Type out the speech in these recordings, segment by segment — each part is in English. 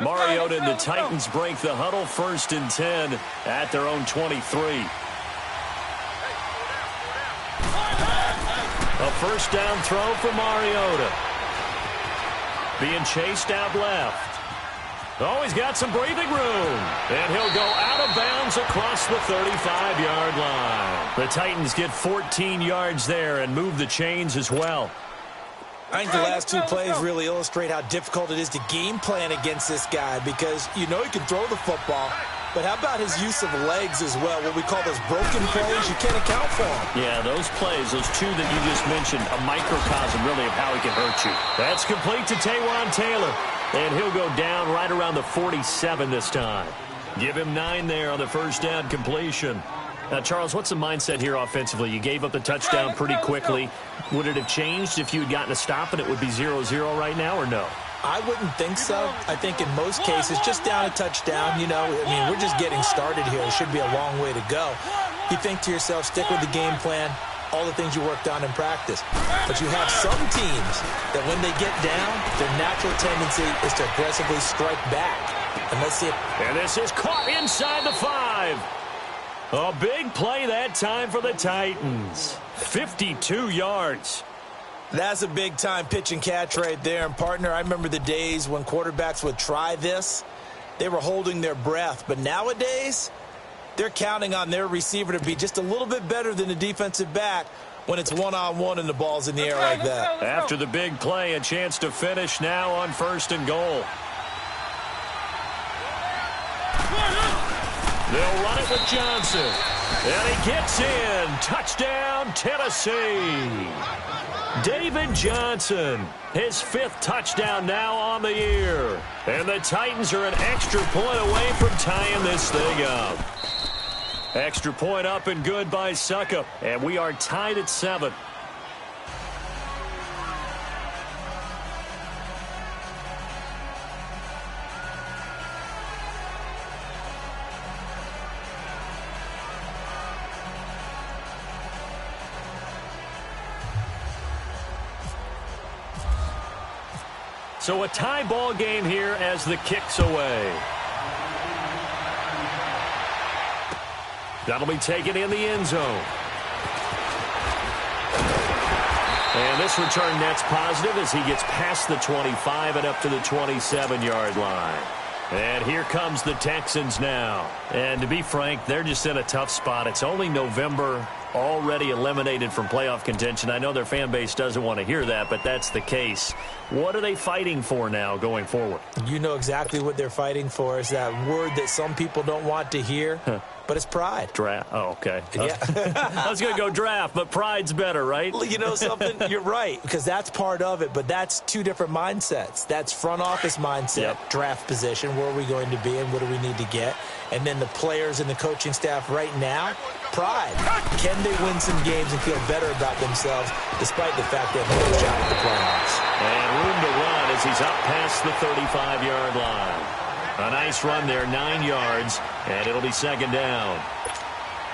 Mariota and the Titans break the huddle, 1st and 10 at their own 23. A first down throw for Mariota. Being chased out left. Oh, he's got some breathing room. And he'll go out of bounds across the 35-yard line. The Titans get 14 yards there and move the chains as well. I think the last 2 plays really illustrate how difficult it is to game plan against this guy, because you know he can throw the football, but how about his use of legs as well? What we call those broken plays, you can't account for them. Yeah, those plays, those 2 that you just mentioned, a microcosm really of how he can hurt you. That's complete to Taywan Taylor, and he'll go down right around the 47 this time. Give him 9 there on the first down completion. Now, Charles, what's the mindset here offensively? You gave up the touchdown pretty quickly. Would it have changed if you had gotten a stop and it would be 0-0 right now, or no? I wouldn't think so. I think in most cases, just down a touchdown, you know, I mean, we're just getting started here. It should be a long way to go. You think to yourself, stick with the game plan, all the things you worked on in practice. But you have some teams that when they get down, their natural tendency is to aggressively strike back. And let's see. And this is caught inside the 5. A big play that time for the Titans. 52 yards. That's a big-time pitch and catch right there. And, partner, I remember the days when quarterbacks would try this. They were holding their breath. But nowadays, they're counting on their receiver to be just a little bit better than the defensive back when it's one-on-one and the ball's in the air like that. After the big play, a chance to finish now on 1st and goal. They'll run it with Johnson. And he gets in. Touchdown, Tennessee. David Johnson, his 5th touchdown now on the year. And the Titans are an extra point away from tying this thing up. Extra point up and good by Suckup. And we are tied at 7. So a tie ball game here as the kick's away. That'll be taken in the end zone. And this return net's positive as he gets past the 25 and up to the 27-yard line. And here comes the Texans now. And to be frank, they're just in a tough spot. It's only November, already eliminated from playoff contention. I know their fan base doesn't want to hear that, but that's the case. What are they fighting for now going forward? You know exactly what they're fighting for. Is that word that some people don't want to hear, but it's pride. Draft. Oh, okay. Yeah. I was going to go draft, but pride's better, right? You know something? You're right, because that's part of it, but that's 2 different mindsets. That's front office mindset, draft position, where are we going to be and what do we need to get? And then the players and the coaching staff right now, pride. Can they win some games and feel better about themselves despite the fact they have no shot at the playoffs? And room to run as he's up past the 35-yard line. A nice run there, 9 yards, and it'll be 2nd down.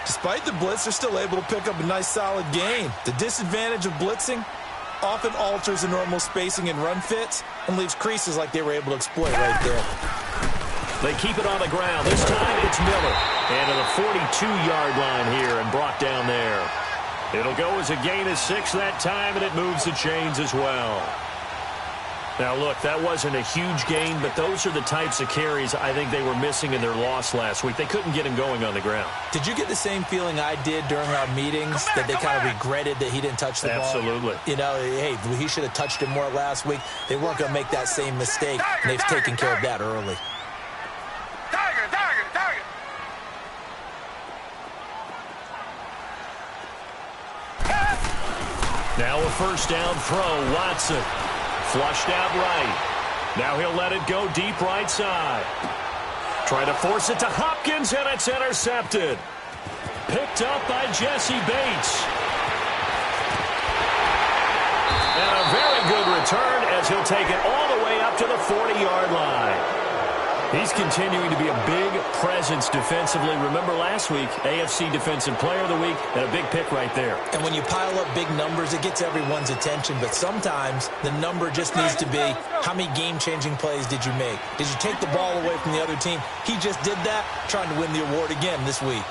Despite the blitz, they're still able to pick up a nice solid gain. The disadvantage of blitzing often alters the normal spacing and run fits and leaves creases like they were able to exploit right there. They keep it on the ground. This time it's Miller. And to the 42-yard line here and brought down there. It'll go as a gain of 6 that time, and it moves the chains as well. Now, look, that wasn't a huge gain, but those are the types of carries I think they were missing in their loss last week. They couldn't get him going on the ground. Did you get the same feeling I did during our meetings, that they kind of regretted that he didn't touch the ball? Absolutely. You know, hey, he should have touched it more last week. They weren't going to make that same mistake, and they've taken care of that early. Now a first down throw, Watson. Flushed out right. Now he'll let it go deep right side. Trying to force it to Hopkins, and it's intercepted. Picked up by Jesse Bates. And a very good return as he'll take it all the way up to the 40-yard line. He's continuing to be a big presence defensively. Remember last week, AFC Defensive Player of the Week, and a big pick right there. And when you pile up big numbers, it gets everyone's attention. But sometimes the number just needs to be, how many game-changing plays did you make? Did you take the ball away from the other team? He just did that, trying to win the award again this week.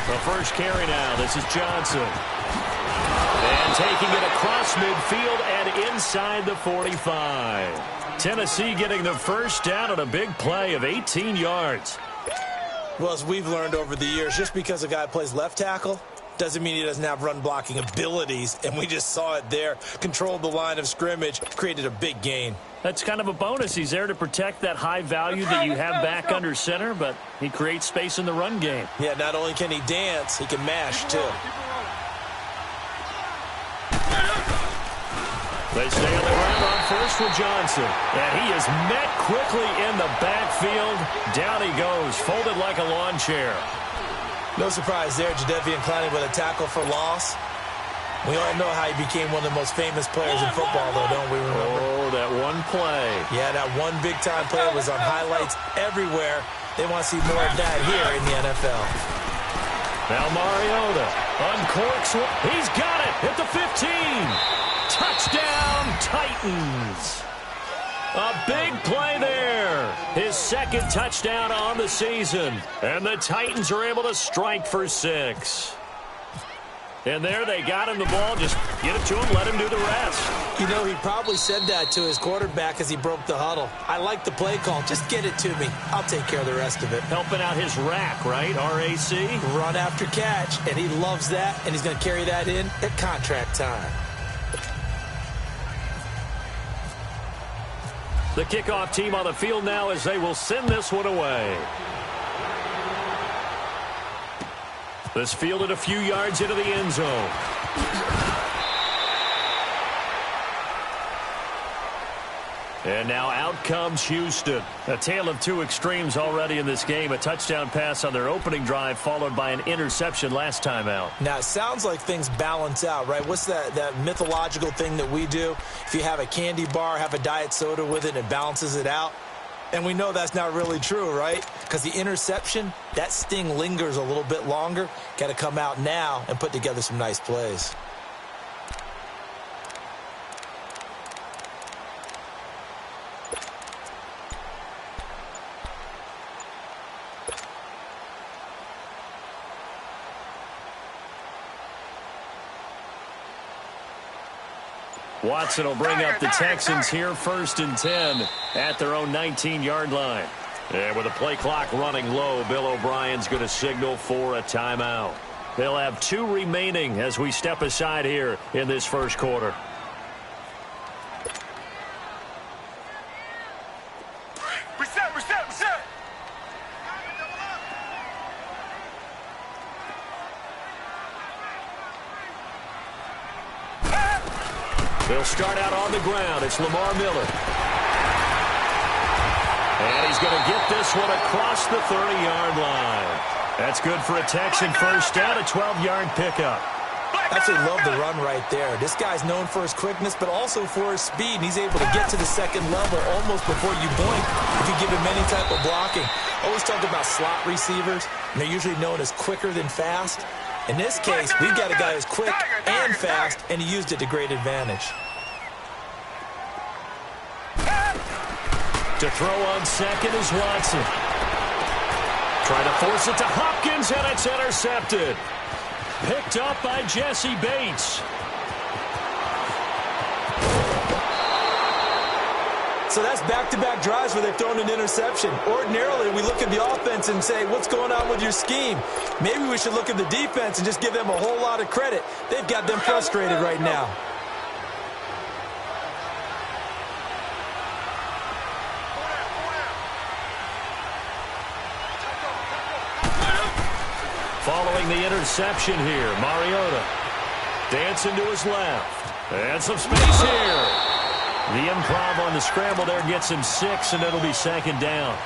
The first carry now. This is Johnson. And taking it across midfield and inside the 45. Tennessee getting the first down on a big play of 18 yards. Well, as we've learned over the years, just because a guy plays left tackle doesn't mean he doesn't have run-blocking abilities. And we just saw it there. Controlled the line of scrimmage, created a big gain. That's kind of a bonus. He's there to protect that high value that you have back under center, but he creates space in the run game. Yeah, not only can he dance, he can mash, too. They stay on the ground on first with Johnson. And he is met quickly in the backfield. Down he goes, folded like a lawn chair. No surprise there, Jadeveon Clowney with a tackle for loss. We all know how he became one of the most famous players in football, though, don't we remember? Oh, that one play. Yeah, that one big-time play was on highlights everywhere. They want to see more of that here in the NFL. Now Mariota uncorks one. He's got it at the 15. Touchdown, Titans. A big play there. His second touchdown on the season. And the Titans are able to strike for 6. And there they got him the ball. Just get it to him, let him do the rest. You know, he probably said that to his quarterback as he broke the huddle. I like the play call. Just get it to me. I'll take care of the rest of it. Helping out his rack, right? RAC. Run after catch. And he loves that. And he's going to carry that in at contract time. The kickoff team on the field now as they will send this one away. This fielded a few yards into the end zone. And now out comes Houston. A tale of two extremes already in this game. A touchdown pass on their opening drive followed by an interception last time out. Now, it sounds like things balance out, right? What's that mythological thing that we do? If you have a candy bar, have a diet soda with it, and it balances it out. And we know that's not really true, right? Because the interception, that sting lingers a little bit longer. Got to come out now and put together some nice plays. Watson will bring up the Texans here 1st and 10 at their own 19-yard line. And with the play clock running low, Bill O'Brien's going to signal for a timeout. They'll have 2 remaining as we step aside here in this first quarter. Reset. They'll start out on the ground. It's Lamar Miller. And he's going to get this one across the 30-yard line. That's good for a Texan first down, a 12-yard pickup. Absolutely love the run right there. This guy's known for his quickness, but also for his speed. And he's able to get to the second level almost before you blink if you give him any type of blocking. Always talk about slot receivers, and they're usually known as quicker than fast. In this case, we've got a guy who's quick and fast, and he used it to great advantage. To throw on second is Watson. Trying to force it to Hopkins, and it's intercepted. Picked up by Jesse Bates. So that's back-to-back drives where they've thrown an interception. Ordinarily, we look at the offense and say, what's going on with your scheme? Maybe we should look at the defense and just give them a whole lot of credit. They've got them frustrated right now. Following the interception here, Mariota dancing to his left. And some space here. The improv on the scramble there gets him 6, and it'll be second down.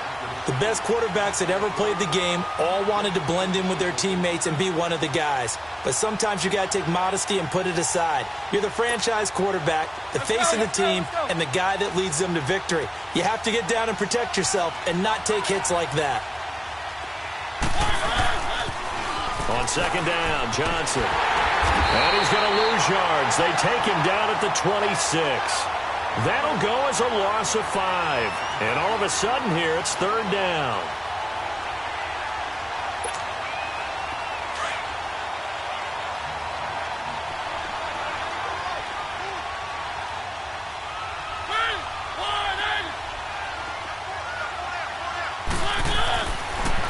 The best quarterbacks that ever played the game all wanted to blend in with their teammates and be one of the guys. But sometimes you got to take modesty and put it aside. You're the franchise quarterback, the face of the team, and the guy that leads them to victory. You have to get down and protect yourself and not take hits like that. On second down, Johnson. And he's going to lose yards. They take him down at the 26. That'll go as a loss of 5. And all of a sudden here, it's third down.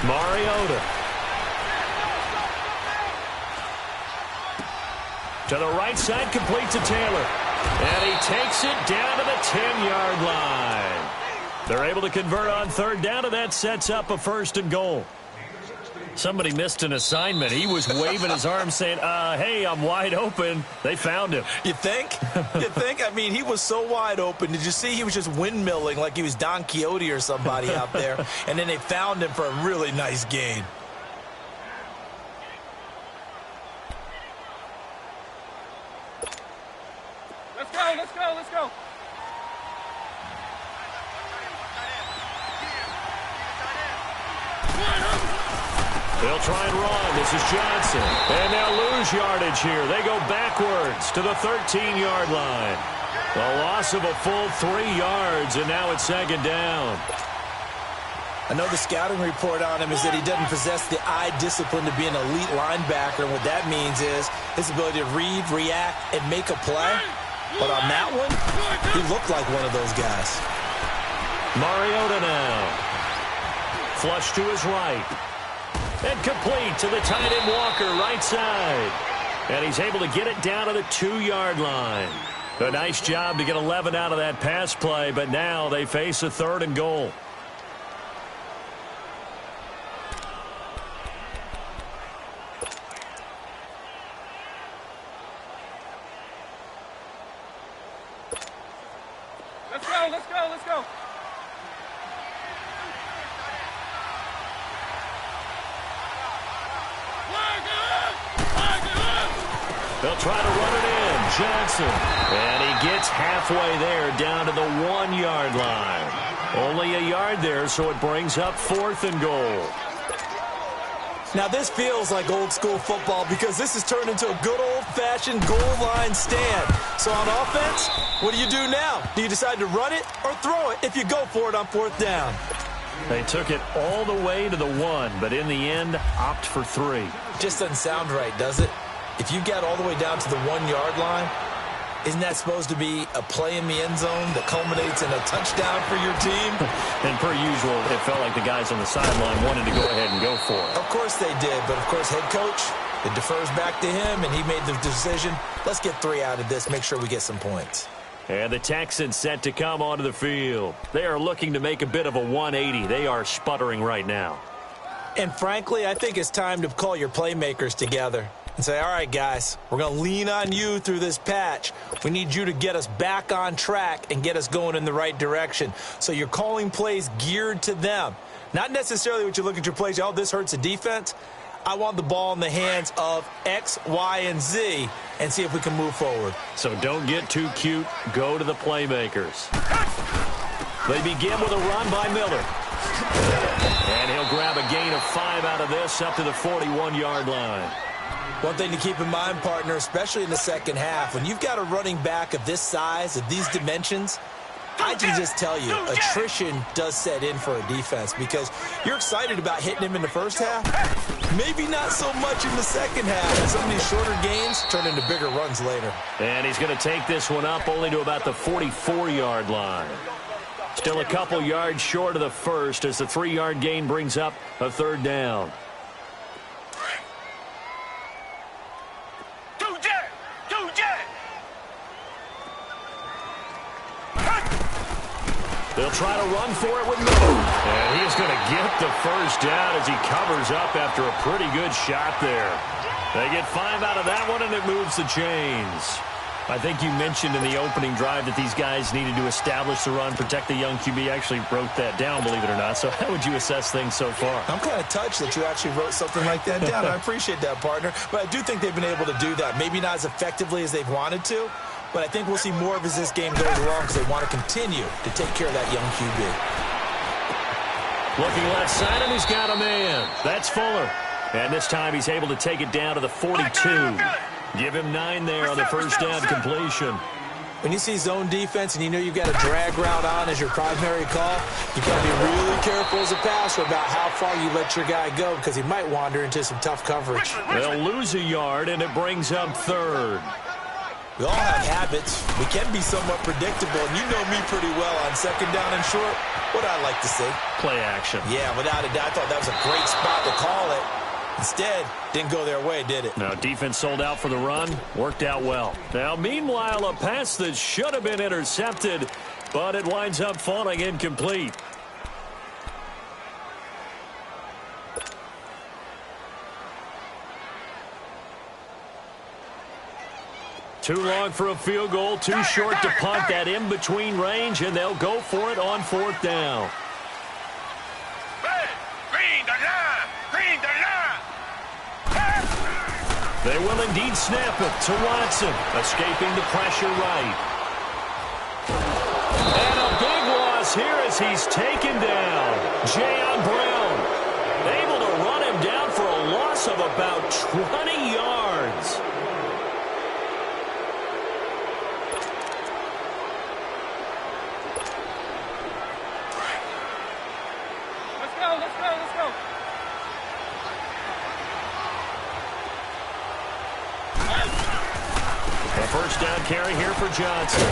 Mariota. To the right side, complete to Taylor. And he takes it down to the 10-yard line. They're able to convert on third down, and that sets up a first and goal. Somebody missed an assignment. He was waving his arms saying, hey, I'm wide open. They found him. You think? You think? I mean, he was so wide open. Did you see he was just windmilling like he was Don Quixote or somebody out there? And then they found him for a really nice gain. Let's go. They'll try and run. This is Johnson. And they'll lose yardage here. They go backwards to the 13-yard line. A loss of a full 3 yards, and now it's second down. I know the scouting report on him is that he doesn't possess the eye discipline to be an elite linebacker. And what that means is his ability to read, react, and make a play. But on that one, he looked like one of those guys. Mariota now. Flush to his right. And complete to the tight end Walker, right side. And he's able to get it down to the 2-yard line. A nice job to get 11 out of that pass play, but now they face a third and goal. Let's go. They'll try to run it in. Johnson. And he gets halfway there down to the 1-yard line. Only a yard there, so it brings up fourth and goal. Now, this feels like old-school football because this has turned into a good old-fashioned goal line stand. So on offense, what do you do now? Do you decide to run it or throw it if you go for it on fourth down? They took it all the way to the 1, but in the end, opt for 3. Just doesn't sound right, does it? If you get all the way down to the 1-yard line, isn't that supposed to be a play in the end zone that culminates in a touchdown for your team? And per usual, it felt like the guys on the sideline wanted to go ahead and go for it. Of course they did, but of course head coach, it defers back to him, and he made the decision. Let's get 3 out of this, make sure we get some points. And the Texans set to come onto the field. They are looking to make a bit of a 180. They are sputtering right now. And frankly, I think it's time to call your playmakers together and say, all right, guys, we're going to lean on you through this patch. We need you to get us back on track and get us going in the right direction. So you're calling plays geared to them. Not necessarily what you look at your plays, oh, this hurts the defense. I want the ball in the hands of X, Y, and Z and see if we can move forward. So don't get too cute. Go to the playmakers. They begin with a run by Miller. And he'll grab a gain of 5 out of this up to the 41-yard line. One thing to keep in mind, partner, especially in the second half, when you've got a running back of this size, of these dimensions, I can just tell you, attrition does set in for a defense because you're excited about hitting him in the first half. Maybe not so much in the second half. And some of these shorter gains turn into bigger runs later. And he's going to take this one up only to about the 44-yard line. Still a couple yards short of the first as the 3-yard gain brings up a third down. They'll try to run for it with Miller. And he's going to get the first down as he covers up after a pretty good shot there. They get 5 out of that one, and it moves the chains. I think you mentioned in the opening drive that these guys needed to establish the run, protect the young QB. I actually wrote that down, believe it or not. So how would you assess things so far? I'm kind of touched that you actually wrote something like that down. I appreciate that, partner. But I do think they've been able to do that. Maybe not as effectively as they've wanted to, but I think we'll see more of as this game goes along because they want to continue to take care of that young QB. Looking left side, and he's got a man. That's Fuller. And this time he's able to take it down to the 42. Give him 9 there on the first down completion. When you see zone defense and you know you've got a drag route on as your primary call, you've got to be really careful as a passer about how far you let your guy go because he might wander into some tough coverage. They'll lose a yard, and it brings up 3rd. We all have habits. We can be somewhat predictable, and you know me pretty well on 2nd down and short. What I like to see. Play action. Yeah, without a doubt. I thought that was a great spot to call it. Instead, didn't go their way, did it? Now, defense sold out for the run. Worked out well. Now, meanwhile, a pass that should have been intercepted, but it winds up falling incomplete. Too long for a field goal, too short to punt that in-between range, and they'll go for it on 4th down. They will indeed snap it to Watson, escaping the pressure right. And a big loss here as he's taken down. Jayon Brown, able to run him down for a loss of about 20 yards. Let's go. A first down carry here for Johnson.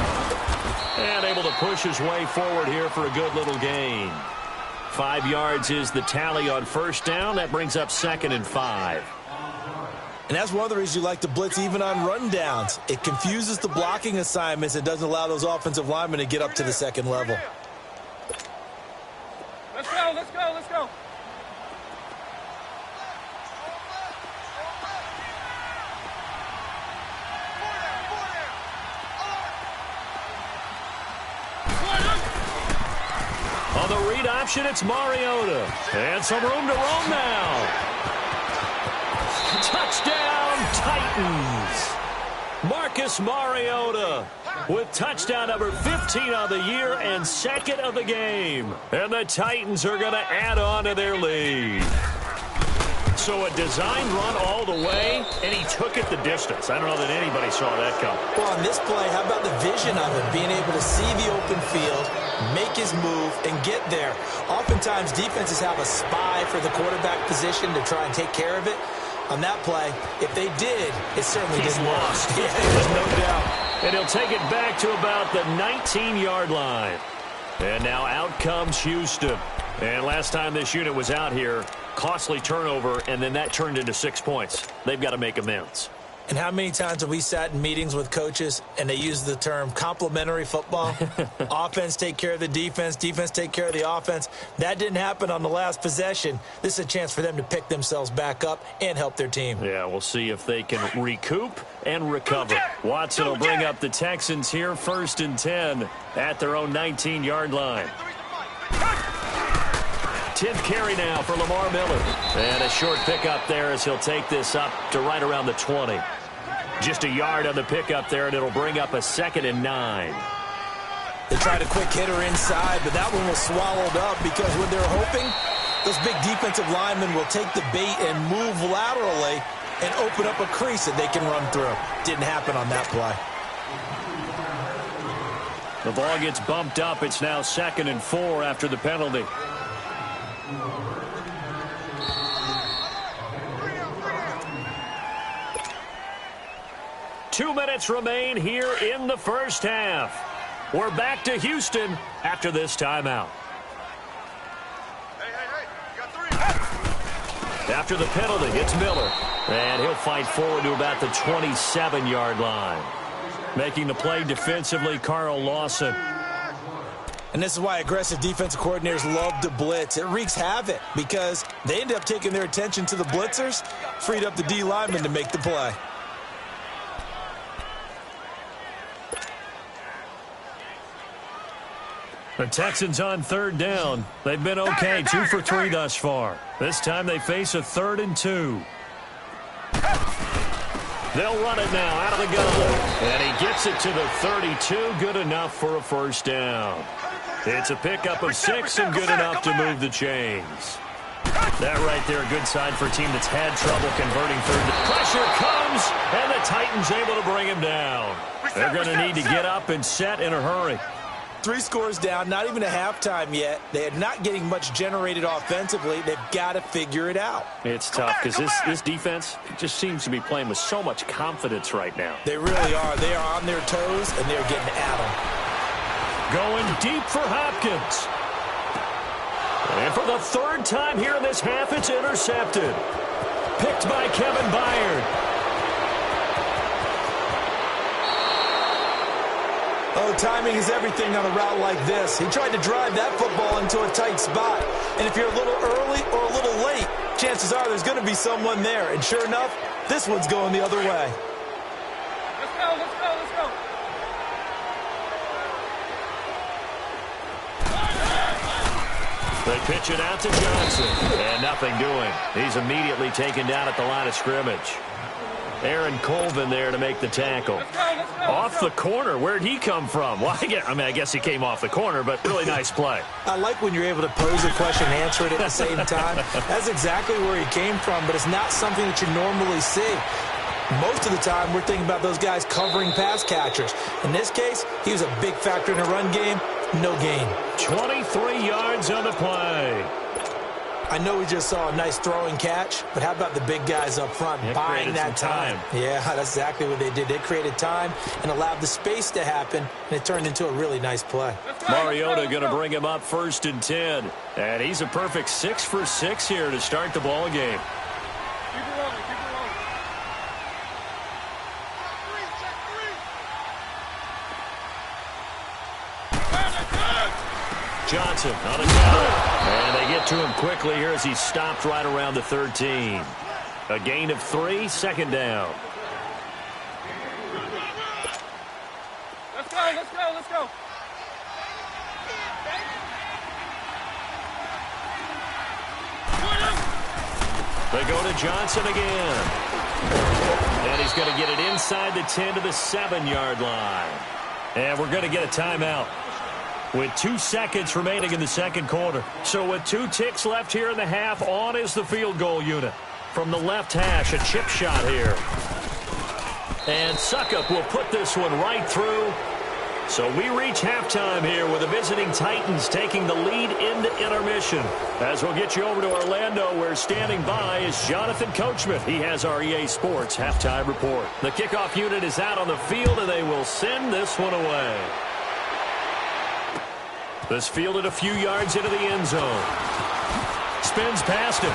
And able to push his way forward here for a good little gain. 5 yards is the tally on first down. That brings up 2nd and 5. And that's one of the reasons you like to blitz even on rundowns. It confuses the blocking assignments and doesn't allow those offensive linemen to get up to the 2nd level. Let's go. On the read option, it's Mariota. And some room to roam now. Touchdown, Titans. Marcus Mariota with touchdown number 15 of the year and 2nd of the game. And the Titans are going to add on to their lead. So a design run all the way, and he took it the distance. I don't know that anybody saw that come. Well, on this play, how about the vision of it? Being able to see the open field, make his move, and get there. Oftentimes, defenses have a spy for the quarterback position to try and take care of it. On that play, if they did, it certainly didn't work. Lost. Yeah, there's no doubt. And he'll take it back to about the 19-yard line. And now out comes Houston. And last time this unit was out here, costly turnover, and then that turned into 6 points. They've got to make amends. And how many times have we sat in meetings with coaches and they use the term complementary football? Offense take care of the defense, defense take care of the offense. That didn't happen on the last possession. This is a chance for them to pick themselves back up and help their team. Yeah, we'll see if they can recoup and recover. Watson will bring up the Texans here, 1st and 10 at their own 19-yard line. 10th carry now for Lamar Miller. And a short pickup there as he'll take this up to right around the 20. Just a yard on the pickup there, and it'll bring up a 2nd and 9. They tried a quick hitter inside, but that one was swallowed up because what they're hoping, those big defensive linemen will take the bait and move laterally and open up a crease that they can run through. Didn't happen on that play. The ball gets bumped up. It's now 2nd and 4 after the penalty. Two minutes remain here in the first half. We're back to Houston after this timeout. After the penalty, it's Miller. And he'll fight forward to about the 27-yard line. Making the play defensively, Carl Lawson. And this is why aggressive defensive coordinators love to blitz. It wreaks havoc because they end up taking their attention to the blitzers, freed up the D lineman to make the play. The Texans on third down. They've been okay, 2 for 3 thus far. This time they face a 3rd and 2. They'll run it now out of the gun. And he gets it to the 32. Good enough for a first down. It's a pickup of 6 and good enough to move the chains. That right there, a good sign for a team that's had trouble converting third. Pressure comes, and the Titans able to bring him down. They're going to need to get up and set in a hurry. 3 scores down, not even a halftime yet. They are not getting much generated offensively. They've got to figure it out. It's tough because this defense just seems to be playing with so much confidence right now. They really are. They are on their toes, and they're getting at them. Going deep for Hopkins. And for the 3rd time here in this half, it's intercepted. Picked by Kevin Byard. Oh, timing is everything on a route like this. He tried to drive that football into a tight spot. And if you're a little early or a little late, chances are there's going to be someone there. And sure enough, this one's going the other way. Let's go, let's go, let's go. They pitch it out to Johnson. And nothing doing. He's immediately taken down at the line of scrimmage. Aaron Colvin there to make the tackle. Let's go, Off the corner. Where'd he come from? Well, I guess he came off the corner, but really nice play. I like when you're able to pose a question and answer it at the same time. That's exactly where he came from, but it's not something that you normally see. Most of the time, we're thinking about those guys covering pass catchers. In this case, he was a big factor in the run game. No gain. 23 yards on the play. I know we just saw a nice throwing catch, but how about the big guys up front buying that time? Yeah, that's exactly what they did. They created time and allowed the space to happen, and it turned into a really nice play. Mariota going to bring him up 1st and 10. And he's a perfect 6 for 6 here to start the ball game. Keep it rolling, keep it rolling. Johnson on a counter. And they get to him quickly here as he's stopped right around the 13. A gain of 3, 2nd down. Let's go, let's go, let's go. They go to Johnson again. And he's going to get it inside the 10 to the 7-yard line. And we're going to get a timeout with 2 seconds remaining in the second quarter. So with 2 ticks left here in the half, on is the field goal unit. From the left hash, a chip shot here. And Suckup will put this one right through. So we reach halftime here with the visiting Titans taking the lead into intermission. As we'll get you over to Orlando, where standing by is Jonathan Coachman. He has our EA Sports halftime report. The kickoff unit is out on the field, and they will send this one away. This fielded a few yards into the end zone. Spins past him.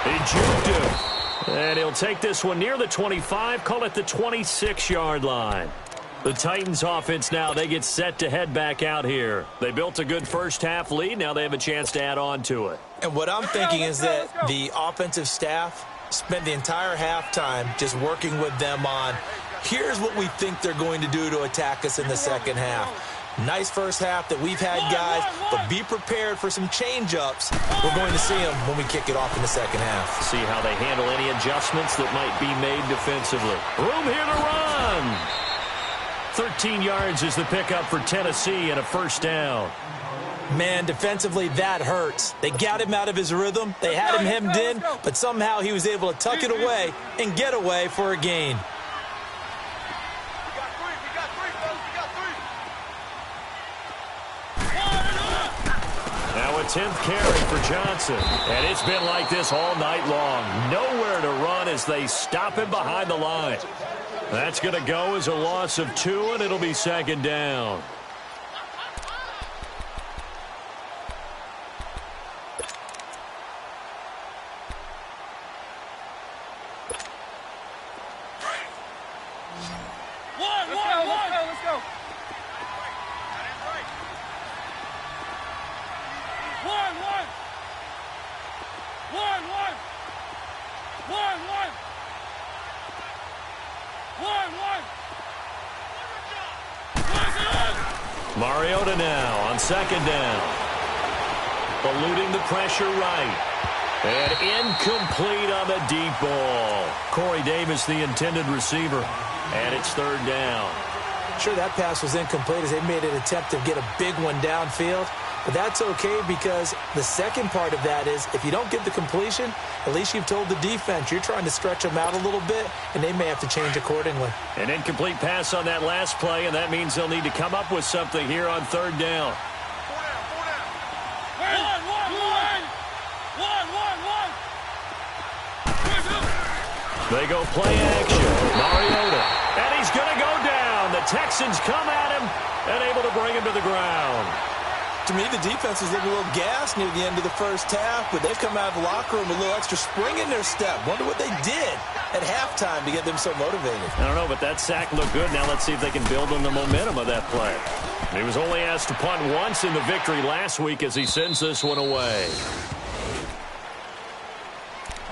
He juked him. And he'll take this one near the 25, call it the 26-yard line. The Titans offense now, they get set to head back out here. They built a good first half lead. Now they have a chance to add on to it. And what I'm thinking is that the offensive staff spent the entire halftime just working with them on, here's what we think they're going to do to attack us in the second half. Nice first half that we've had, guys, but be prepared for some change-ups. We're going to see them when we kick it off in the second half. See how they handle any adjustments that might be made defensively. Room here to run. 13 yards is the pickup for Tennessee and a first down. Man, defensively, that hurts. They got him out of his rhythm. They had him hemmed in, but somehow he was able to tuck it away and get away for a gain. Now a 10th carry for Johnson. And it's been like this all night long. Nowhere to run as they stop him behind the line. That's going to go as a loss of 2, and it'll be second down. Let's go. Mariota now on second down. Eluding the pressure right. And incomplete on the deep ball. Corey Davis, the intended receiver. And it's third down. Sure, that pass was incomplete as they made an attempt to get a big one downfield. But that's okay because the second part of that is if you don't get the completion, at least you've told the defense you're trying to stretch them out a little bit, and they may have to change accordingly. An incomplete pass on that last play, and that means they'll need to come up with something here on third down. They go play action. Mariota. And he's going to go down. The Texans come at him and able to bring him to the ground. To me, the defense was looking a little gassed near the end of the first half, but they've come out of the locker room with a little extra spring in their step. Wonder what they did at halftime to get them so motivated. I don't know, but that sack looked good. Now let's see if they can build on the momentum of that play. He was only asked to punt once in the victory last week as he sends this one away.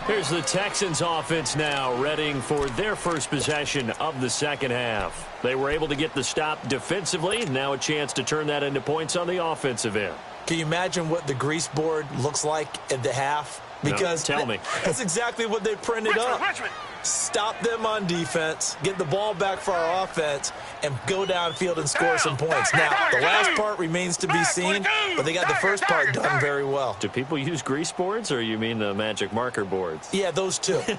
Here's the Texans offense now, readying for their first possession of the second half. They were able to get the stop defensively, and now a chance to turn that into points on the offensive end. Can you imagine what the grease board looks like at the half? Because no, tell me. That's exactly what they printed up. Stop them on defense, get the ball back for our offense, and go downfield and score some points. Now, the last part remains to be seen, but they got the first part done very well. Do people use grease boards, or you mean the magic marker boards? Yeah, those two. Trying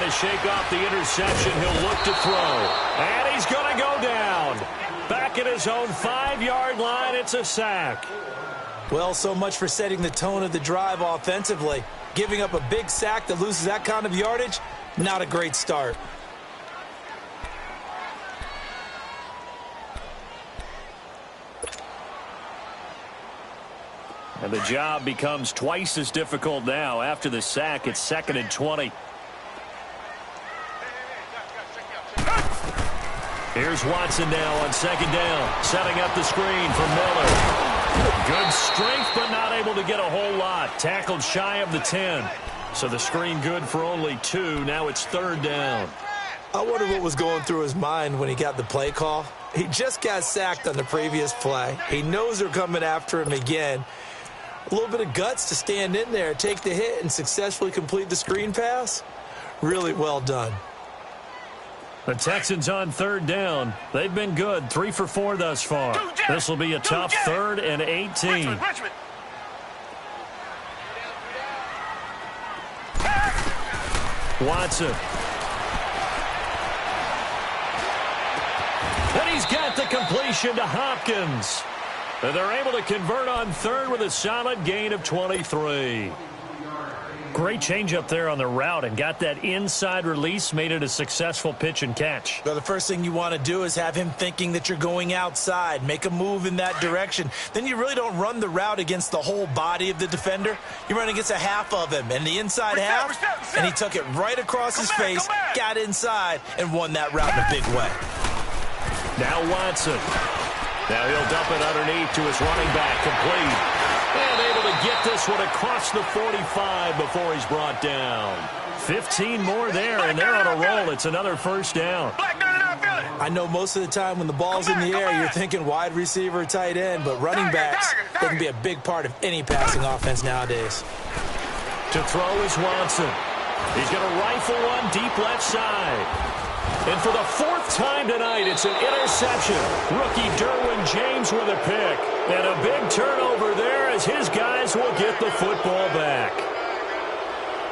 to shake off the interception. He'll look to throw. And he's going to go down. Back at his own 5-yard line, it's a sack. Well, so much for setting the tone of the drive offensively. Giving up a big sack that loses that kind of yardage, not a great start. And the job becomes twice as difficult now. After the sack, it's 2nd and 20. Here's Watson now on second down, setting up the screen for Miller. Good strength, but not able to get a whole lot. Tackled shy of the 10. So the screen good for only 2. Now it's third down. I wonder what was going through his mind when he got the play call. He just got sacked on the previous play. He knows they're coming after him again. A little bit of guts to stand in there, take the hit, and successfully complete the screen pass. Really well done. The Texans on third down. They've been good, 3 for 4 thus far. This will be a tough 3rd and 18. Watson. And he's got the completion to Hopkins. And they're able to convert on third with a solid gain of 23. Great change up there on the route and got that inside release, made it a successful pitch and catch. Well, the first thing you want to do is have him thinking that you're going outside, make a move in that direction. Then you really don't run the route against the whole body of the defender. You run against a half of him, and the inside half, and he took it right across his face, got inside, and won that route in a big way. Now Watson. Now he'll dump it underneath to his running back, complete. And able to get this one across the 45 before he's brought down. 15 more there, and they're on a roll. It's another first down. I know most of the time when the ball's in the air, you're thinking wide receiver, tight end, but running backs, they can be a big part of any passing offense nowadays. To throw is Watson. He's going to rifle one deep left side. And for the 4th time tonight, it's an interception. Rookie Derwin James with a pick. And a big turnover there as his guys will get the football back.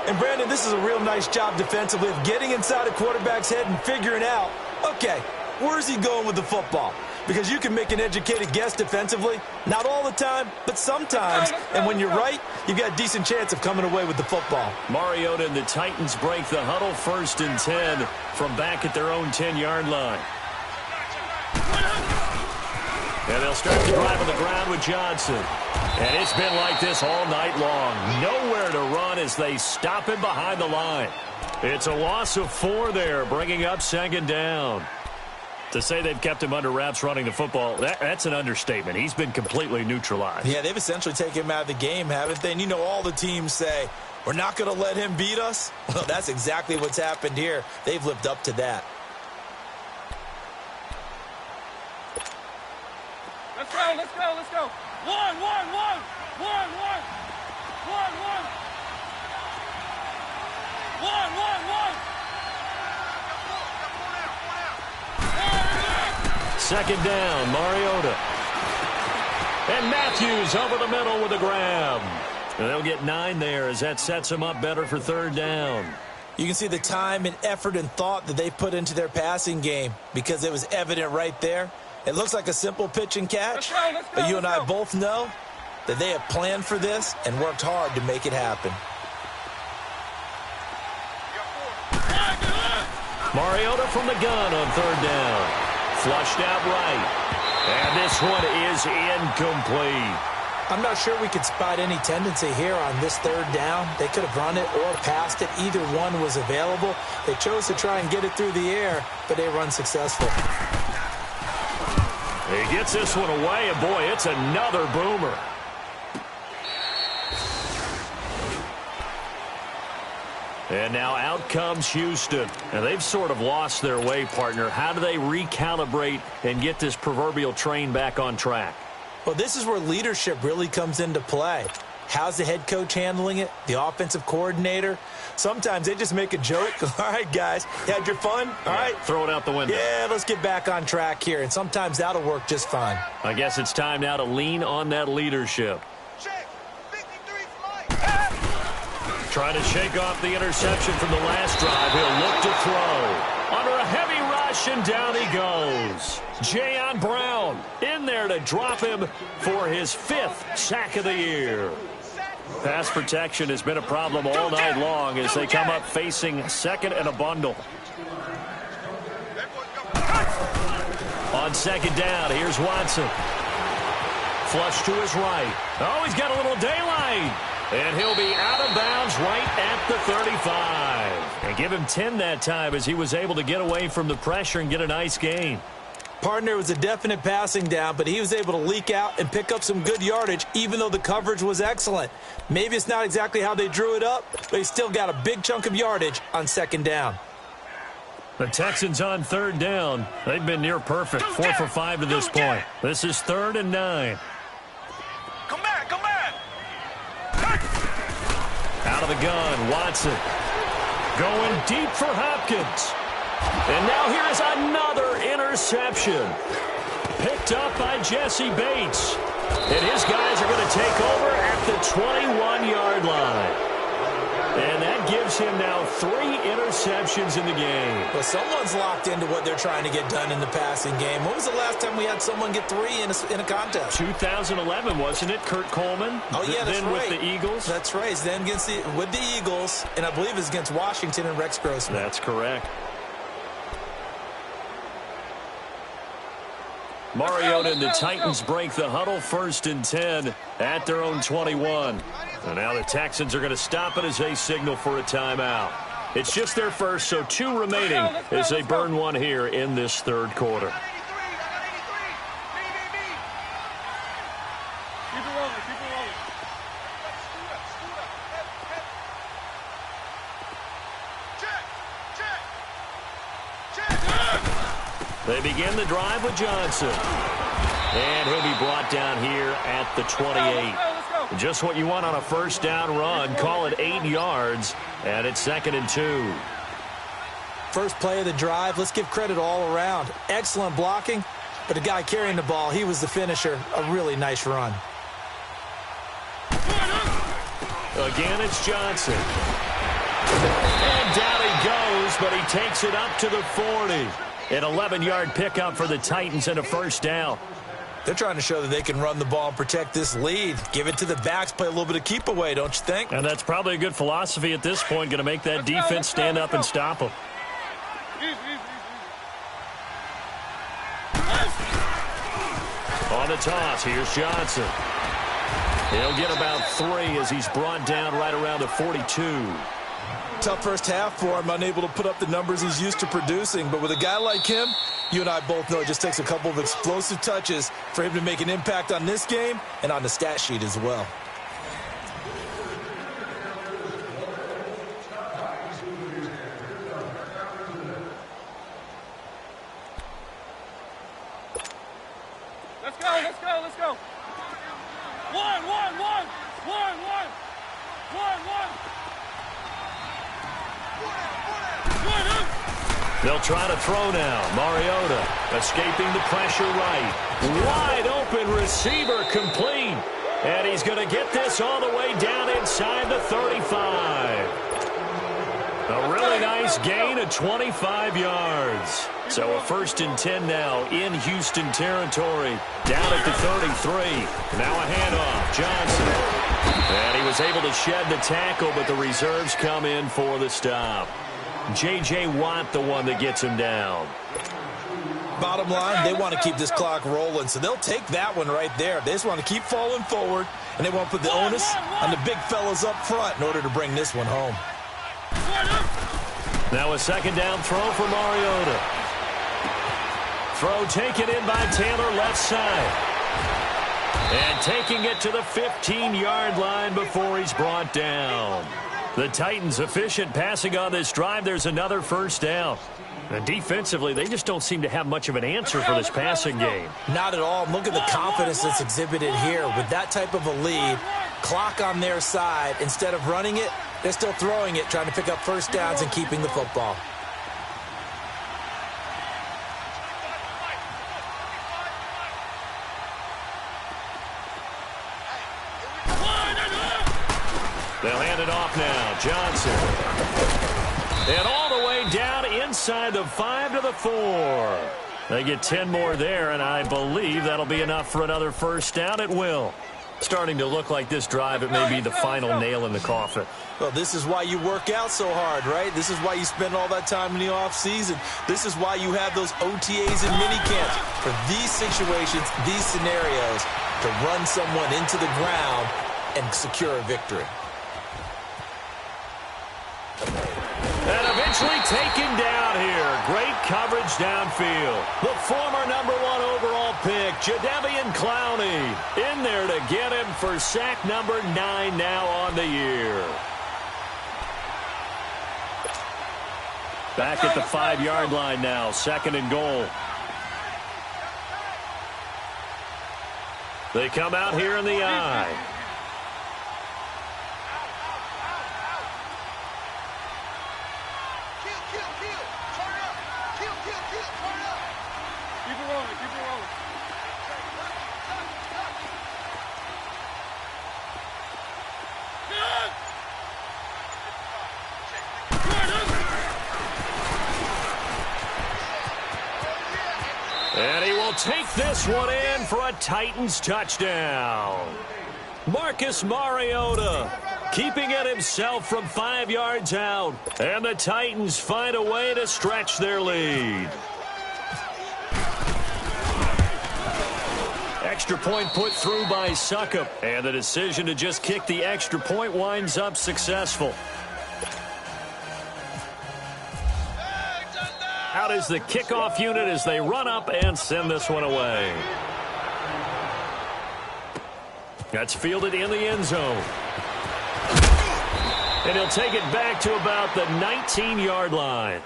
And, Brandon, this is a real nice job defensively of getting inside a quarterback's head and figuring out, okay, where's he going with the football? Because you can make an educated guess defensively. Not all the time, but sometimes. And when you're right, you've got a decent chance of coming away with the football. Mariota and the Titans break the huddle, 1st and 10 from back at their own 10-yard line. And they'll start the drive on the ground with Johnson. And it's been like this all night long. Nowhere to run as they stop him behind the line. It's a loss of 4 there, bringing up 2nd down. To say they've kept him under wraps running the football, that's an understatement. He's been completely neutralized. Yeah, they've essentially taken him out of the game, haven't they? And you know all the teams say, we're not going to let him beat us. Well, that's exactly what's happened here. They've lived up to that. Let's go, let's go, let's go. One. Second down, Mariota. And Matthews over the middle with a grab. And they'll get 9 there as that sets them up better for third down. You can see the time and effort and thought that they put into their passing game because it was evident right there. It looks like a simple pitch and catch, but you and I both know that they have planned for this and worked hard to make it happen. Mariota from the gun on third down. Flushed out right. And this one is incomplete. I'm not sure we could spot any tendency here on this third down. They could have run it or passed it. Either one was available. They chose to try and get it through the air, but they run successful. He gets this one away, and boy, it's another boomer. And now out comes Houston. And they've sort of lost their way, partner. How do they recalibrate and get this proverbial train back on track? Well, this is where leadership really comes into play. How's the head coach handling it? The offensive coordinator? Sometimes they just make a joke. All right, guys, you had your fun? All right. Throw it out the window. Yeah, let's get back on track here. And sometimes that'll work just fine. I guess it's time now to lean on that leadership. Trying to shake off the interception from the last drive. He'll look to throw. Under a heavy rush, and down he goes. Jayon Brown in there to drop him for his 5th sack of the year. Pass protection has been a problem all night long as they come up facing second and a bundle. On second down, here's Watson. Flush to his right. Oh, he's got a little daylight. And he'll be out of bounds right at the 35. And give him 10 that time as he was able to get away from the pressure and get a nice gain. Partner was a definite passing down, but he was able to leak out and pick up some good yardage, even though the coverage was excellent. Maybe it's not exactly how they drew it up, but he still got a big chunk of yardage on second down. The Texans on third down. They've been near perfect, 4 for 5 to this point. This is 3rd and 9. Come back. Out of the gun, Watson. Going deep for Hopkins. And now here's another interception. Picked up by Jesse Bates. And his guys are going to take over at the 21-yard line. And that gives him now 3 interceptions in the game. Well, someone's locked into what they're trying to get done in the passing game. When was the last time we had someone get 3 in a contest? 2011, wasn't it? Kurt Coleman? Oh, yeah, that's then right. With the Eagles? That's right. Then with the Eagles, and I believe it's against Washington and Rex Grossman. That's correct. Mariota and the Titans break the huddle, 1st and 10 at their own 21. And now the Texans are going to stop it as they signal for a timeout. It's just their first, so 2 remaining as they burn one here in this third quarter. Keep it rolling. They begin the drive with Johnson. And he'll be brought down here at the 28. Just what you want on a first down run. Call it 8 yards, and it's 2nd and 2. First play of the drive, let's give credit all around. Excellent blocking, but the guy carrying the ball, he was the finisher. A really nice run. Again, it's Johnson. And down he goes, but he takes it up to the 40. An 11-yard pickup for the Titans and a first down. They're trying to show that they can run the ball and protect this lead. Give it to the backs, play a little bit of keep away, don't you think? And that's probably a good philosophy at this point, going to make that defense stand up and stop them. On the toss, here's Johnson. He'll get about 3 as he's brought down right around the 42. Tough first half for him, unable to put up the numbers he's used to producing. But with a guy like him, you and I both know it just takes a couple of explosive touches for him to make an impact on this game and on the stat sheet as well. Let's go, let's go, let's go. One. They'll try to throw now. Mariota escaping the pressure right. Wide open receiver complete. And he's going to get this all the way down inside the 35. A really nice gain of 25 yards. So a 1st and 10 now in Houston territory. Down at the 33. Now a handoff. Johnson. And he was able to shed the tackle, but the reserves come in for the stop. J.J. Watt, the one that gets him down. Bottom line, they want to keep this clock rolling, so they'll take that one right there. They just want to keep falling forward, and they want to put the onus on the big fellas up front in order to bring this one home. Now a 2nd down throw for Mariota. Throw taken in by Taylor, left side. And taking it to the 15-yard line before he's brought down. The Titans efficient passing on this drive. There's another 1st down. And defensively, they just don't seem to have much of an answer for this passing game. Not at all. Look at the confidence that's exhibited here. With that type of a lead, clock on their side, instead of running it, they're still throwing it, trying to pick up 1st downs and keeping the football. They'll hand it off now. Johnson. And all the way down inside the 5 to the 4. They get 10 more there, and I believe that'll be enough for another 1st down. It will. Starting to look like this drive, it may be the final nail in the coffin. Well, this is why you work out so hard, right? This is why you spend all that time in the offseason. This is why you have those OTAs and minicamps. For these situations, these scenarios, to run someone into the ground and secure a victory. And eventually taken down here. Great coverage downfield. The former #1 overall pick, Jadeveon Clowney, in there to get him for sack number 9 now on the year. Back at the 5-yard line now, 2nd and goal. They come out here in the I. And he will take this one in for a Titans touchdown. Marcus Mariota keeping it himself from 5 yards out. And the Titans find a way to stretch their lead. Extra point put through by Succop. And the decision to just kick the extra point winds up successful. Out is the kickoff unit as they run up and send this one away. That's fielded in the end zone. And he'll take it back to about the 19-yard line.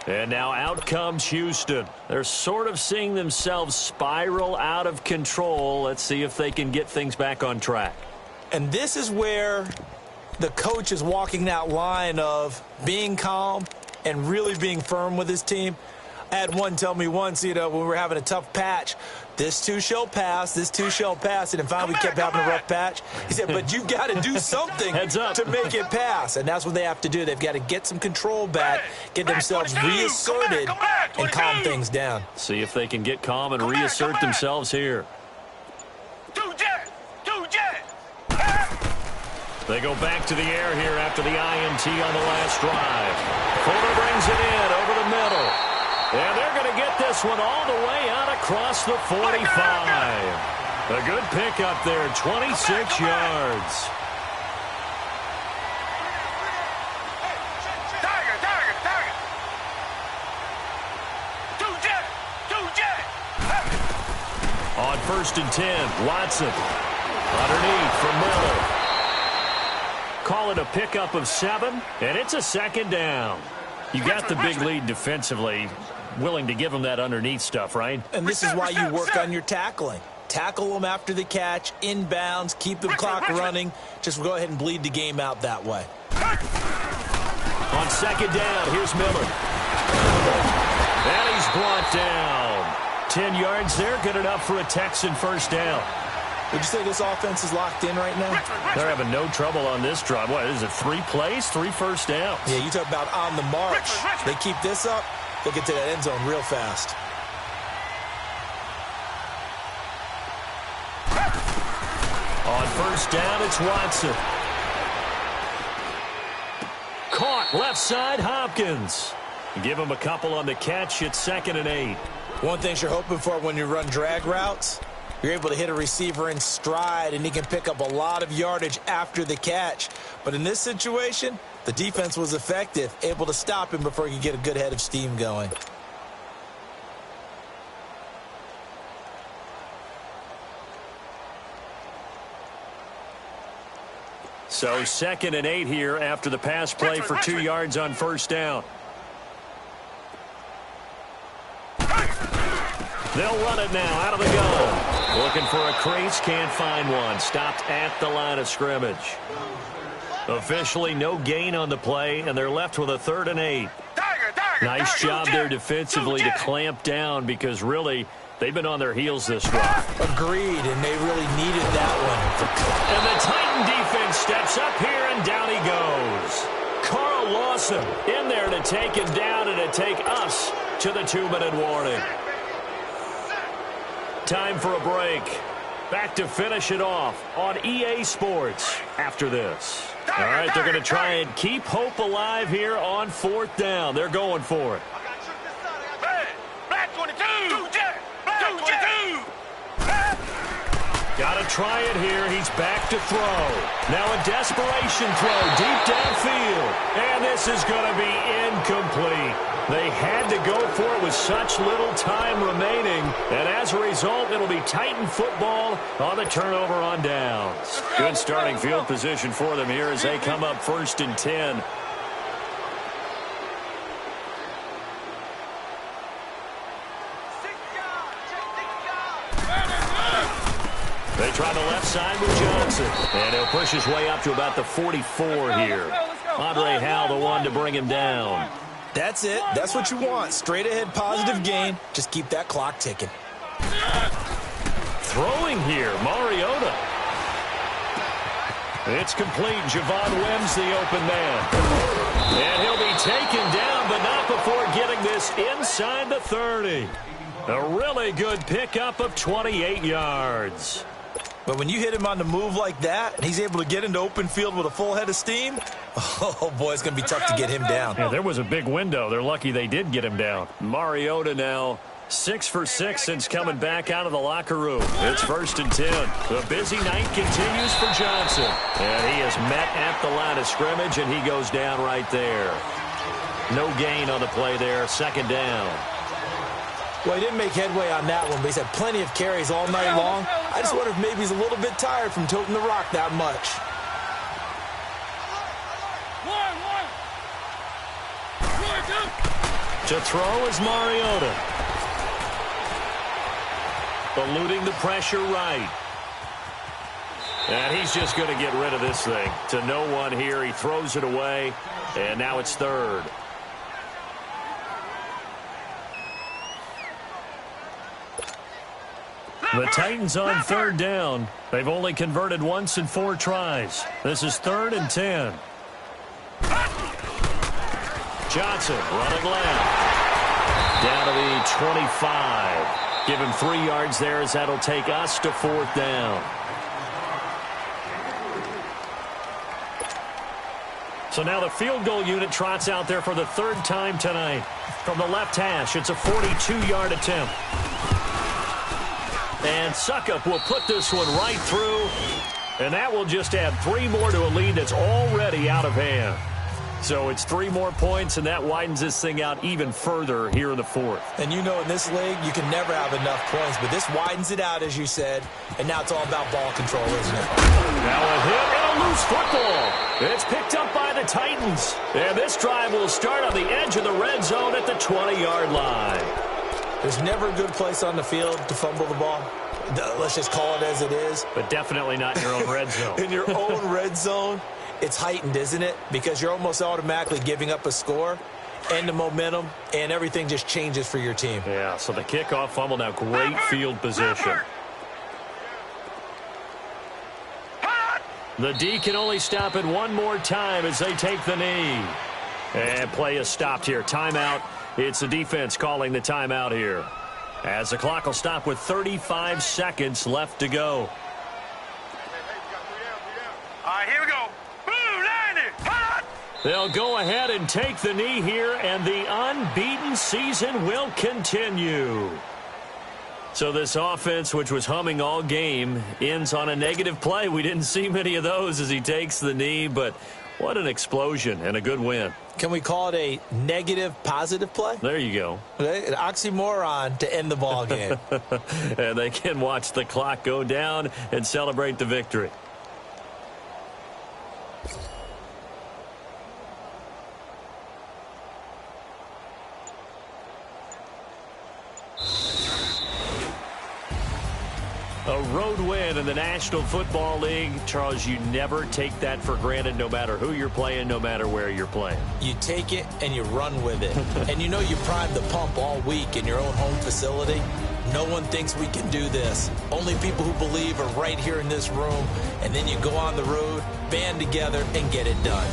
And now out comes Houston. They're sort of seeing themselves spiral out of control. Let's see if they can get things back on track. And this is where the coach is walking that line of being calm and really being firm with his team. I had one tell me once, when we were having a tough patch, this too shall pass, this too shall pass, and then finally we kept having a rough patch. He said, but you've got to do something to make it pass, and that's what they have to do. They've got to get some control back, get themselves reasserted, and calm things down. See if they can get calm and reassert themselves here. They go back to the air here after the INT on the last drive. Fuller brings it in over the middle. And they're going to get this one all the way out across the 45. A good pickup there, 26 yards. On 1st and 10, Watson. Underneath for Miller. Call it a pickup of 7, and it's a 2nd down. You got the big lead defensively, willing to give them that underneath stuff, right? And this is why you work on your tackling. Tackle them after the catch, inbounds, keep the clock running. Just go ahead and bleed the game out that way. On second down, here's Miller. And he's brought down. 10 yards there, good enough for a Texan first down. Would you say this offense is locked in right now? They're having no trouble on this drive. What is it, 3 plays, 3 first downs? Yeah, you talk about on the march. They keep this up, they'll get to that end zone real fast. On first down, it's Watson. Caught left side, Hopkins. Give him a couple on the catch. It's 2nd and 8. One thing you're hoping for when you run drag routes, you're able to hit a receiver in stride, and he can pick up a lot of yardage after the catch. But in this situation, the defense was effective, able to stop him before he could get a good head of steam going. So 2nd and 8 here after the pass play for 2 yards on first down. They'll run it now out of the gun. Looking for a crease, can't find one. Stopped at the line of scrimmage. Officially no gain on the play, and they're left with a 3rd and 8. Nice job there defensively to clamp down because really they've been on their heels this drive. Agreed, and they really needed that one. And the Titan defense steps up here, and down he goes. Carl Lawson in there to take him down and to take us to the 2-minute warning. Time for a break. Back to finish it off on EA Sports after this. All right, they're going to try and keep hope alive here on 4th down. They're going for it. Got to try it here. He's back to throw. Now a desperation throw deep downfield. And this is going to be incomplete. They had to go for it with such little time remaining. And as a result, it'll be Titan football on the turnover on downs. Good starting field position for them here as they come up 1st and 10. They try the left side with Johnson. And he'll push his way up to about the 44 here. Andre Howell, the one to bring him down. That's it. That's what you want. Straight ahead positive gain. Just keep that clock ticking. Throwing here, Mariota. It's complete. Javon Wims, the open man. And he'll be taken down, but not before getting this inside the 30. A really good pickup of 28 yards. But when you hit him on the move like that, and he's able to get into open field with a full head of steam, oh, boy, it's going to be tough to get him down. Yeah, there was a big window. They're lucky they did get him down. Mariota now 6 for 6 since coming back out of the locker room. It's 1st and 10. The busy night continues for Johnson. And he is met at the line of scrimmage, and he goes down right there. No gain on the play there. 2nd down. Well, he didn't make headway on that one, but he's had plenty of carries all night long. I just wonder if maybe he's a little bit tired from toting the rock that much. To throw is Mariota. Eluding the pressure right. And he's just going to get rid of this thing. To no one here. He throws it away, and now it's 3rd. The Titans on 3rd down. They've only converted once in 4 tries. This is 3rd and 10. Johnson running left. Down to the 25. Give him 3 yards there as that'll take us to 4th down. So now the field goal unit trots out there for the 3rd time tonight. From the left hash, it's a 42-yard attempt. And Suckup will put this one right through. And that will just add 3 more to a lead that's already out of hand. So it's 3 more points, and that widens this thing out even further here in the 4th. And you know in this league, you can never have enough points. But this widens it out, as you said. And now it's all about ball control, isn't it? Now a hit and a loose football. It's picked up by the Titans. And this drive will start on the edge of the red zone at the 20-yard line. There's never a good place on the field to fumble the ball. let's just call it as it is. But definitely not in your own red zone. In your own red zone, it's heightened, isn't it? Because you're almost automatically giving up a score and the momentum, and everything just changes for your team. Yeah, so the kickoff fumble, now great field position. The D can only stop it one more time as they take the knee. And play is stopped here. Timeout. It's the defense calling the timeout here, as the clock will stop with 35 seconds left to go. All right, here we go. Boom, landed. They'll go ahead and take the knee here, and the unbeaten season will continue. So this offense, which was humming all game, ends on a negative play. We didn't see many of those as he takes the knee, but what an explosion and a good win. Can we call it a negative positive play? There you go. An oxymoron to end the ball game. And they can watch the clock go down and celebrate the victory. A road win in the National Football League. Charles, you never take that for granted, no matter who you're playing, no matter where you're playing. You take it and you run with it. And you know you primed the pump all week in your own home facility. No one thinks we can do this. Only people who believe are right here in this room. And then you go on the road, band together, and get it done.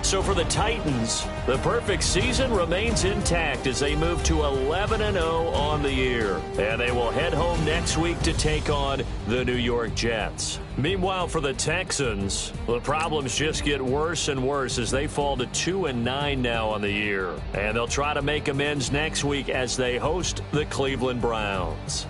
So for the Titans, the perfect season remains intact as they move to 11-0 on the year. And they will head home next week to take on the New York Jets. Meanwhile, for the Texans, the problems just get worse and worse as they fall to 2-9 now on the year. And they'll try to make amends next week as they host the Cleveland Browns.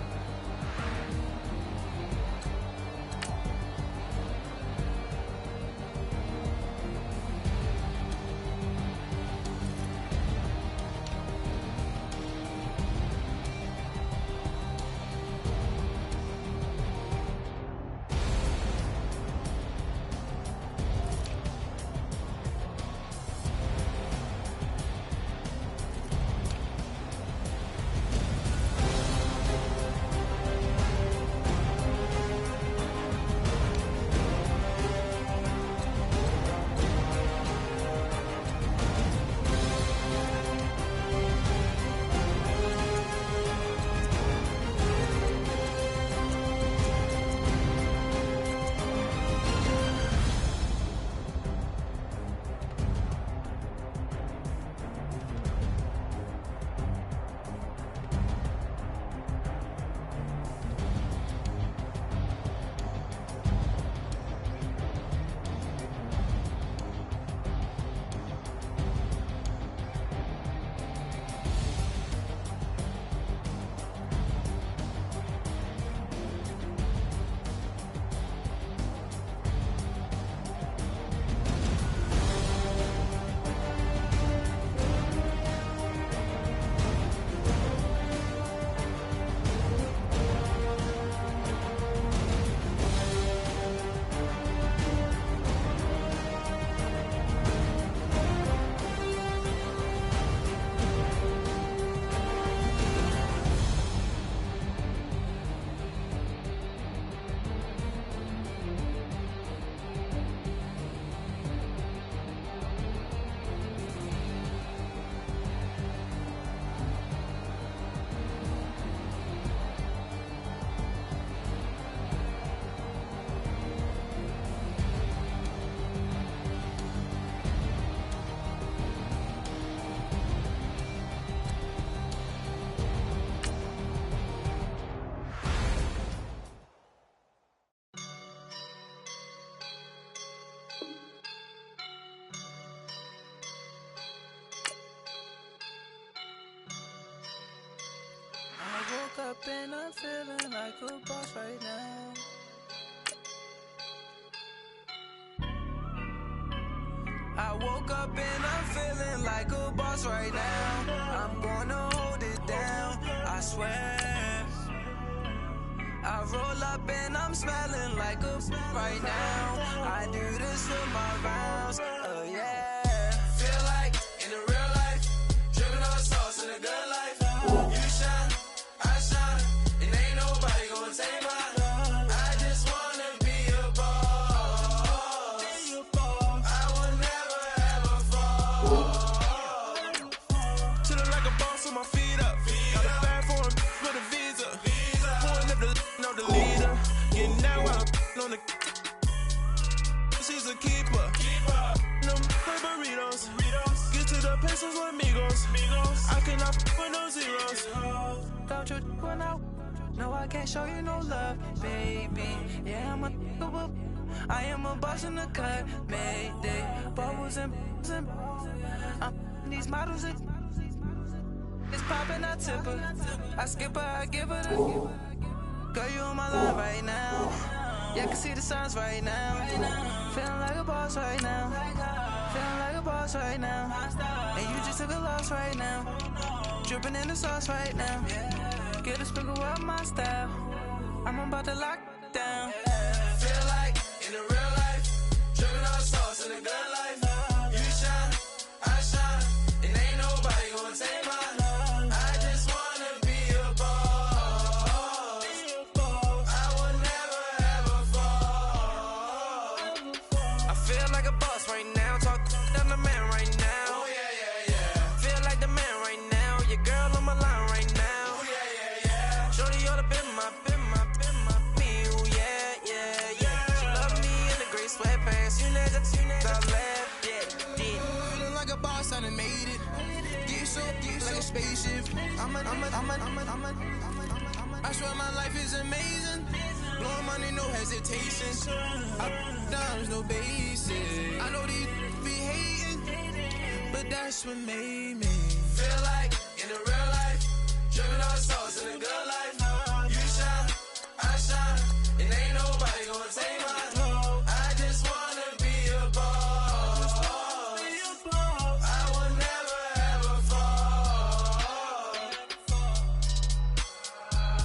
Up and I'm feeling like a boss right now. I woke up and I'm feeling like a boss right now. I'm gonna hold it down, I swear. I roll up and I'm smelling like a right now. I do this for my rounds, oh yeah. Feel like in the real life, dripping on sauce in the good life. You shine, I shine, like a boss with my feet up. Got a bag for him with a visa. Pulling up the leader. Getting down while I'm on the. She's a keeper. Them burritos. Get to the pesos with amigos. I cannot with no zeros. Don't you run out? No, I can't show you no love, baby. Yeah, I am a boss in the cut, Mayday. Bubbles and these models. It's poppin', I tip her. I skip her, I give her the. Girl, you on my line right now. Yeah, I can see the signs right now. Feeling like a boss right now. Feeling like a boss right now. And you just took a loss right now. Dripping in the sauce right now. Get a sprinkle up my style. I'm about to lock down. Feel like in the real life, dripping on sauce in the good life. You shine, I shine, and ain't nobody gonna take mine. I just wanna be a boss. I will never ever fall. I feel like a boss right now. Talk down the man right now. Oh yeah. Feel like the man right now. Your girl on my line right now. Shorty all up in my feel, yeah. She love me in the gray sweatpants. You never left, yeah. Feeling like a boss, I done made it. Get so like a spaceship. I swear my life is amazing. Blowing money, no hesitation. Up, downs, no basic. I know these be hating, but that's what made me feel like in the real life. Dripping on sauce in the good life. You shine, I shine, and ain't nobody gonna take mine. I just wanna be a boss. I will never ever fall.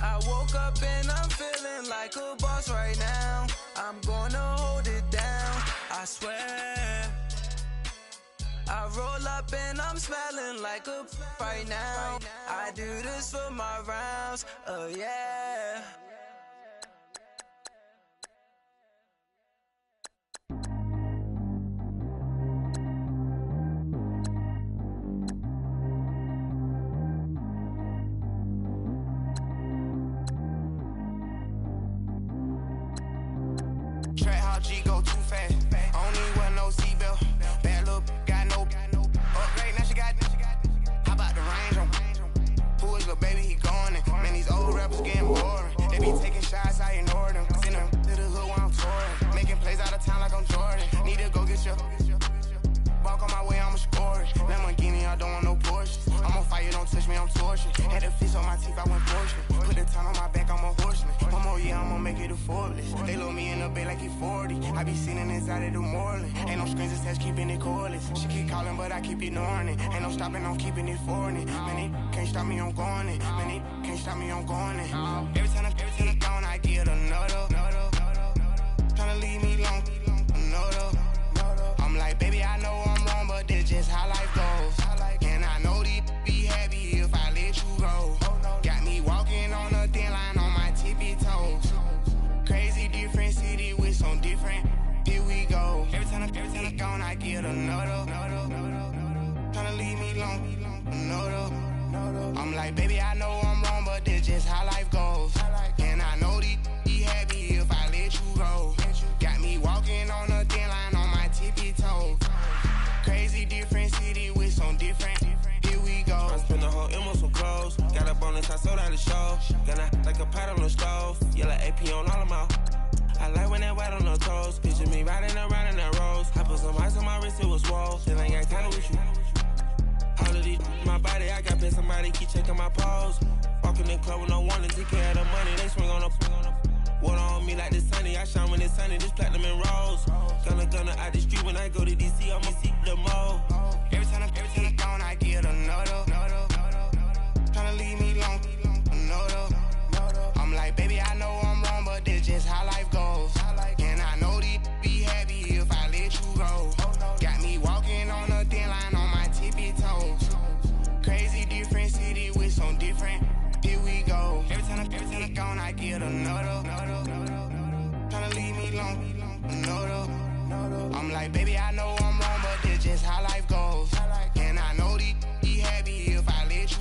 I woke up and I'm feeling like a boss right now. I'm gonna hold it down, I swear. I roll up and I'm smelling like a right now. I do this for my rounds, oh yeah. Track how G go too fast. I don't even wear no seatbelt. Bad little got no upgrade. Now she got. How about the range on? Who is little baby? He going in. Man, these old rappers getting boring. They be taking shots, I ignore them. Send them to the hood while I'm touring. Making plays out of town like I'm Jordan. Need to go get your. Walk on my way, I'ma score it. Lamborghini, I don't want no Porsche. I'm on fire, don't touch me, I'm torching. Had a fish on my teeth, I went portion. Put the time on my back, I'm a horseman. One more year, I'ma make it a Forbes. They load me in the bed like he 40. I be sitting inside of the Moreland. Ain't no screens attached, keeping it cordless. She keep calling, but I keep ignoring it. Ain't no stopping, I'm keeping it for it. Man, it can't stop me, I'm going it. Man, it can't stop me, I'm going it. Every time I gone, I get another. Tryna leave me long, another. I'm like, baby, I know I'm wrong, but this just how life goes. And I know these be happy if I let you go. Got me walking on a thin line on my tippy toes. Crazy different city with some different. Here we go. Every time I gone, I get another. Tryna leave me long, another. I'm like, baby, I know I'm wrong, but this just how life goes. And I know these be happy if I let you go. Got me walking on a thin line on my tippy toes. Crazy different city with some different. Here we go. I spend the whole M on some clothes. Got a bonus, I sold out the show. Gonna like a pot on the stove. Yellow AP on all of my. I like when that white on the toes. Picture me riding around in that rose. I put some ice on my wrist, it was swole. Still ain't got time with you. All of these my body, I got been somebody keep checking my pose. Walking in club with no warning, take care of the money. They swing on the. Water on me like the sunny, I shine when it's sunny. This platinum and rose. Gonna out the street when I go to DC, I'ma see the mall. Every time I gone, I get another. Tryna leave me long, another. I'm like, baby, I know I'm wrong, but this just how life goes. And I know these be happy if I let you go. Got me walking on a thin line on my tippy toes. Crazy different city with some different. Here we go. Every time I gone, I get another. Tryna leave me long, another. I'm like, baby, I know I'm wrong, but this just how life goes. And I know these be happy if I let you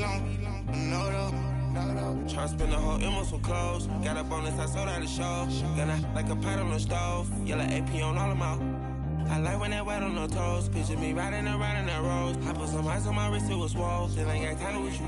long. No, though. Tryna spend the whole M on some clothes. Got a bonus, I sold out the show. Gonna like a pot on the stove. Yellow AP on all of my. I like when that wet on the toes. Picture me riding around in that rose. I put some ice on my wrist, it was swole. Still ain't got time with you.